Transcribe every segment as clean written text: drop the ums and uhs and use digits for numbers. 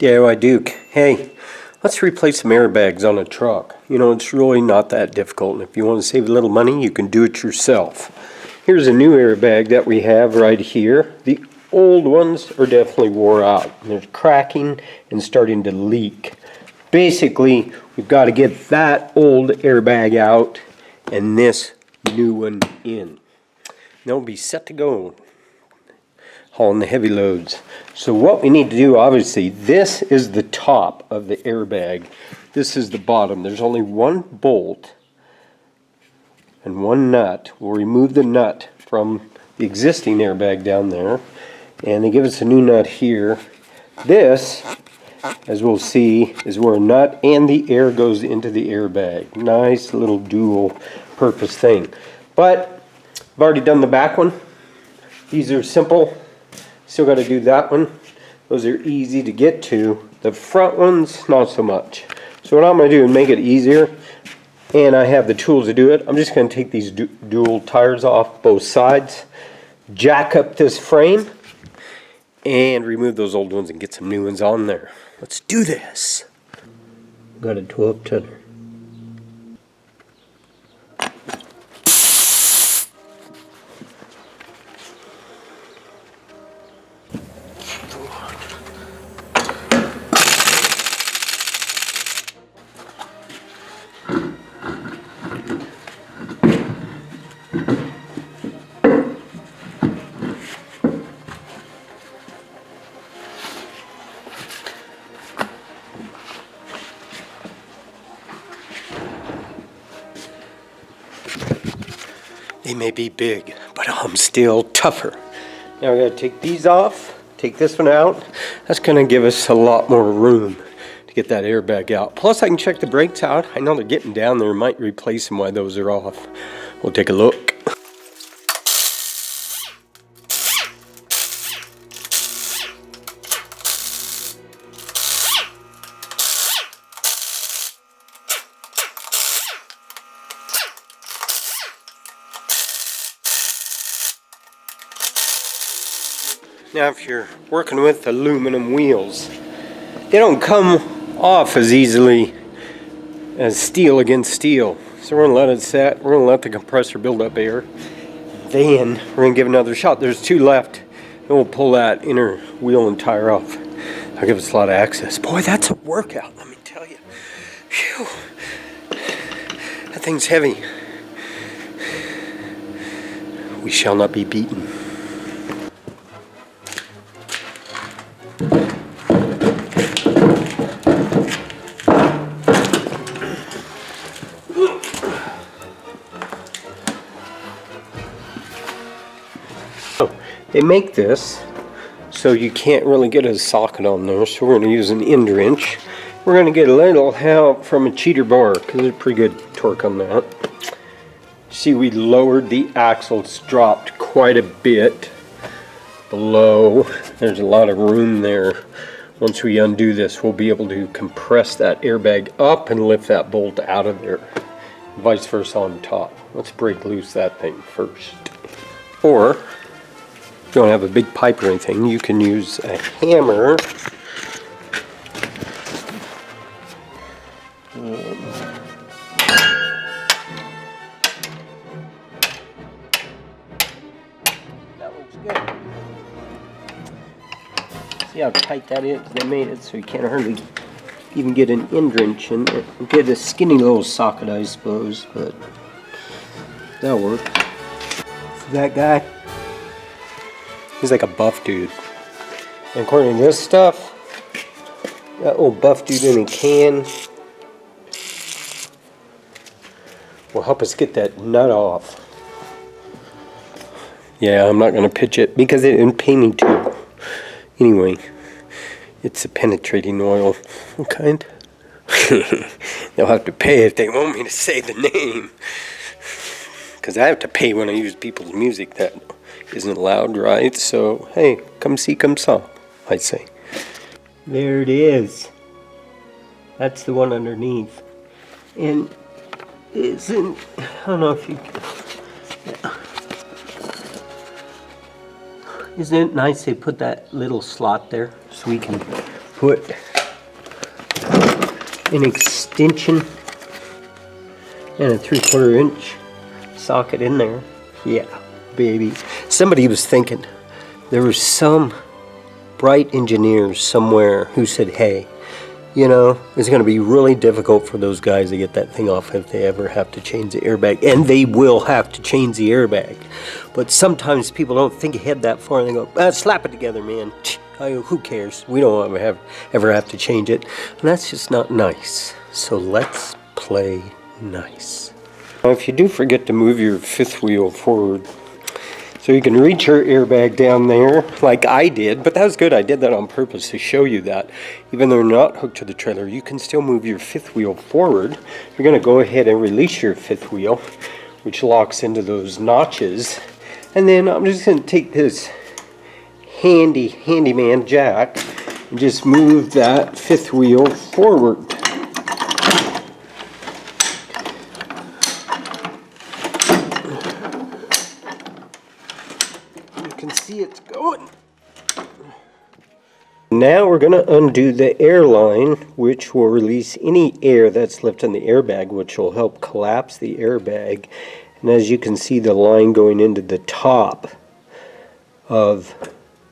DIY Duke. Hey, let's replace some airbags on a truck. You know, it's really not that difficult. And if you want to save a little money, you can do it yourself. Here's a new airbag that we have right here. The old ones are definitely wore out. They're cracking and starting to leak. Basically, we've got to get that old airbag out and this new one in. They'll be set to go hauling the heavy loads. So what we need to do, obviously, this is the top of the airbag. This is the bottom. There's only one bolt and one nut. We'll remove the nut from the existing airbag down there, and they give us a new nut here. This, as we'll see, is where a nut and the air goes into the airbag. Nice little dual purpose thing. But I've already done the back one. These are simple. Still got to do that one. Those are easy to get to. The front ones, not so much. So what I'm going to do is make it easier, and I have the tools to do it. I'm just going to take these dual tires off both sides, jack up this frame, and remove those old ones and get some new ones on there. Let's do this. Got a 12-tonner. They may be big, but I'm still tougher. Now we gotta take these off, take this one out. That's gonna give us a lot more room to get that airbag out. Plus I can check the brakes out. I know they're getting down there. Might replace them while those are off. We'll take a look. Now if you're working with aluminum wheels, they don't come off as easily as steel against steel. So we're going to let it set, we're going to let the compressor build up air, then we're going to give it another shot. There's two left, and we'll pull that inner wheel and tire off. That'll give us a lot of access. Boy, that's a workout, let me tell you. Phew. That thing's heavy. We shall not be beaten. They make this so you can't really get a socket on there, so we're going to use an end wrench. We're going to get a little help from a cheater bar because there's pretty good torque on that. See, we lowered the axles, dropped quite a bit below. There's a lot of room there. Once we undo this, we'll be able to compress that airbag up and lift that bolt out of there. Vice versa on top. Let's break loose that thing first. Or, if you don't have a big pipe or anything, you can use a hammer. That looks good. See how tight that is? They made it so you can't hardly even get an end wrench in it. Get a skinny little socket, I suppose, but that'll work. See that guy? He's like a buff dude. And according to this stuff, that old buff dude in a can will help us get that nut off. Yeah, I'm not going to pitch it because it didn't pay me to. Anyway, it's a penetrating oil. What kind? They'll have to pay if they want me to say the name. Because I have to pay when I use people's music that isn't allowed, right? So, hey, come see, come saw, I say. There it is. That's the one underneath. And isn't, I don't know if you can, yeah. Isn't it nice they put that little slot there so we can put an extension and a 3/4 inch socket in there. Yeah, baby. Somebody was thinking, there were some bright engineers somewhere who said, hey, you know, it's going to be really difficult for those guys to get that thing off if they ever have to change the airbag. And they will have to change the airbag. But sometimes people don't think ahead that far and they go, slap it together, man. Who cares? We don't ever have to change it. And that's just not nice. So let's play nice. Now, if you do forget to move your fifth wheel forward, so you can reach your airbag down there like I did, but that was good. I did that on purpose to show you that. Even though they're not hooked to the trailer, you can still move your fifth wheel forward. You're going to go ahead and release your fifth wheel, which locks into those notches. And then I'm just going to take this handyman jack and just move that fifth wheel forward. You can see it's going. Now we're going to undo the air line, which will release any air that's left in the airbag, which will help collapse the airbag. And as you can see, the line going into the top of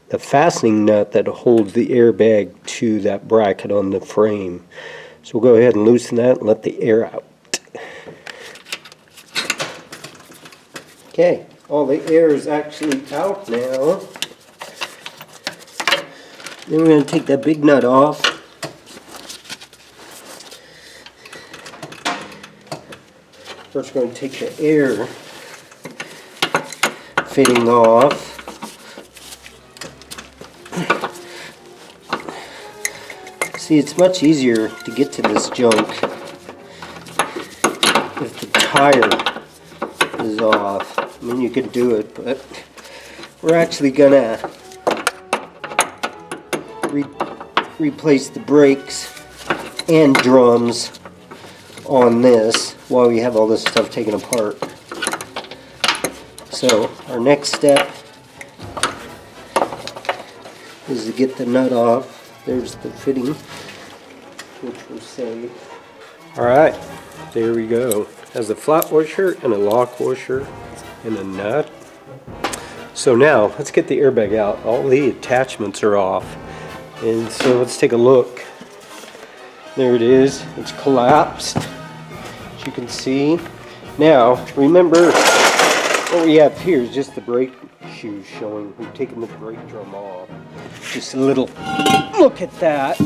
the fastening nut that holds the airbag to that bracket on the frame. So we'll go ahead and loosen that and let the air out. Okay, all the air is actually out now. Then we're going to take that big nut off. First we're going to take the air fitting off. See, it's much easier to get to this junk if the tire is off. I mean, you could do it, but we're actually gonna replace the brakes and drums on this while we have all this stuff taken apart. So our next step is to get the nut off. There's the fitting, which we'll save. Alright, there we go. Has a flat washer and a lock washer and a nut. So now let's get the airbag out. All the attachments are off. And so let's take a look. There it is. It's collapsed, as you can see. Now, remember, what we have here is just the brake shoes showing. We've taken the brake drum off. Just a little look at that.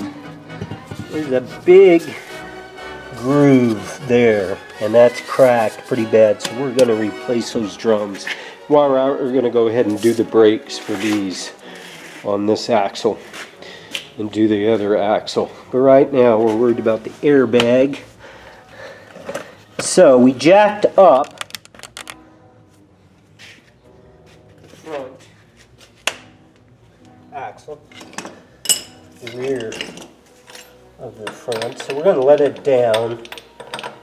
There's a big groove there, and that's cracked pretty bad. So we're going to replace those drums. While we're out, we're going to go ahead and do the brakes for these on this axle and do the other axle. But right now we're worried about the airbag. So we jacked up the front axle, the rear of the front. So we're going to let it down.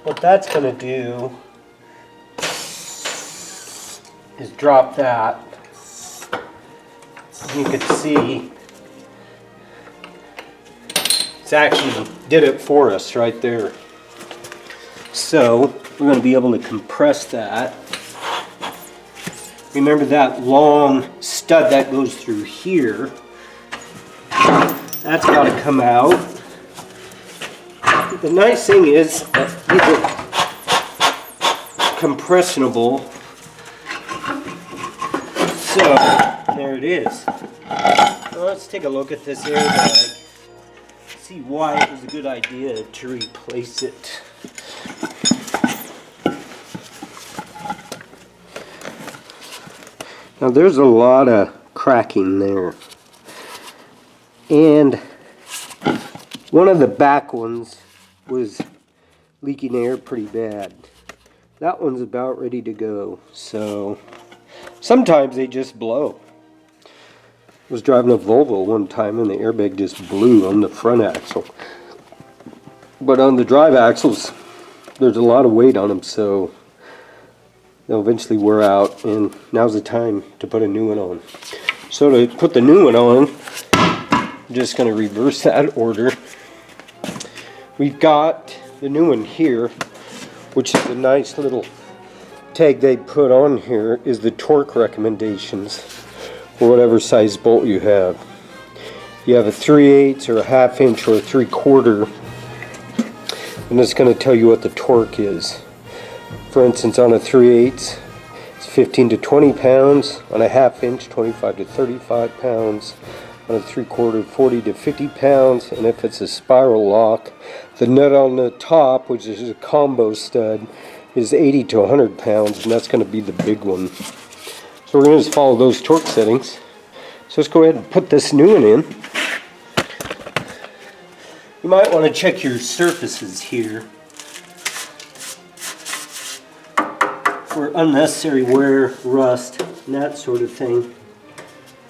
What that's going to do is drop that. You can see it's actually did it for us right there. So we're going to be able to compress that. Remember that long stud that goes through here. That's got to come out. The nice thing is that these are compressionable. So there it is. Well, let's take a look at this airbag. See why it was a good idea to replace it. Now there's a lot of cracking there. And one of the back ones was leaking air pretty bad. That one's about ready to go. So sometimes they just blow. I was driving a Volvo one time and the airbag just blew on the front axle. But on the drive axles, there's a lot of weight on them, so they'll eventually wear out, and now's the time to put a new one on. So to put the new one on, I'm just going to reverse that order. We've got the new one here, which is a nice little tag they put on here, is the torque recommendations for whatever size bolt you have. You have a 3/8 or a 1/2 inch or a 3/4, and it's going to tell you what the torque is. For instance, on a 3/8, it's 15 to 20 pounds. On a 1/2 inch, 25 to 35 pounds. On a 3/4, 40 to 50 pounds. And if it's a spiral lock, the nut on the top, which is a combo stud, is 80 to 100 pounds, and that's going to be the big one. So we're going to just follow those torque settings. So let's go ahead and put this new one in. You might want to check your surfaces here for unnecessary wear, rust, and that sort of thing.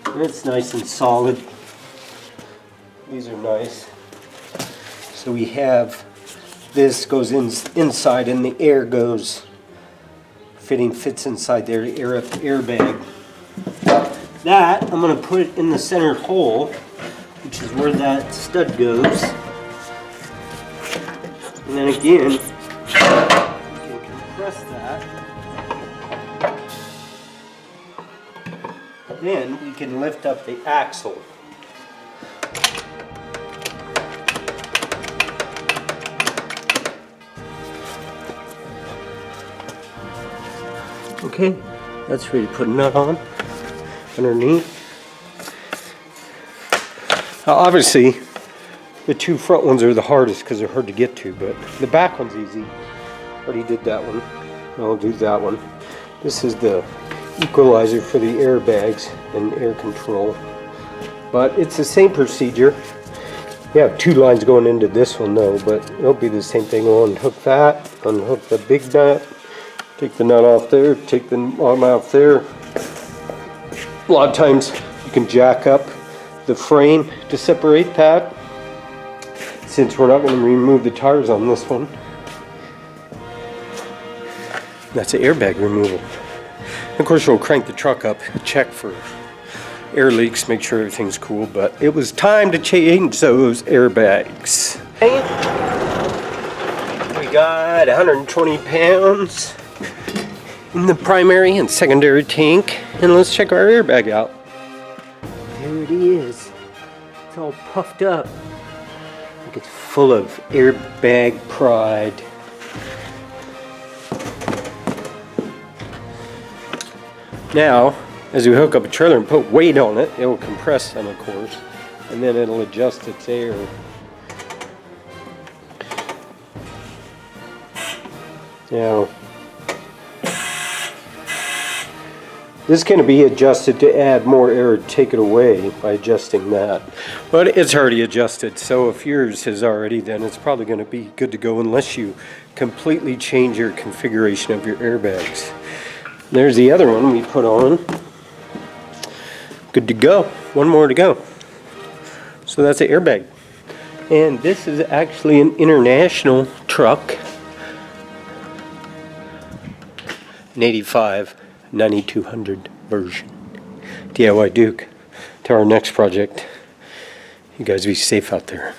And it's nice and solid. These are nice. So we have this goes inside, and the air goes, fits inside there to air up the airbag. That, I'm going to put it in the center hole, which is where that stud goes. And then again, you can compress that. Then we can lift up the axle. Okay, that's ready to put a nut on underneath. Now obviously, the two front ones are the hardest because they're hard to get to, but the back one's easy. Already did that one. I'll do that one. This is the equalizer for the airbags and air control. But it's the same procedure. You have two lines going into this one though, but it'll be the same thing. We'll unhook that, unhook the big nut, take the nut off there, take the arm off there. A lot of times you can jack up the frame to separate that. Since we're not going to remove the tires on this one. That's an airbag removal. Of course, we'll crank the truck up, check for air leaks, make sure everything's cool, but it was time to change those airbags. We got 120 pounds in the primary and secondary tank, and let's check our airbag out. There it is. It's all puffed up. It's full of airbag pride. Now, as we hook up a trailer and put weight on it, it will compress some, of course, and then it'll adjust its air. Now, this can be adjusted to add more air or take it away by adjusting that. But it's already adjusted, so if yours is already, then it's probably going to be good to go unless you completely change your configuration of your airbags. There's the other one we put on. Good to go. One more to go. So that's an airbag. And this is actually an international truck. An 85 9200 version. DIY Duke. To our next project. You guys be safe out there.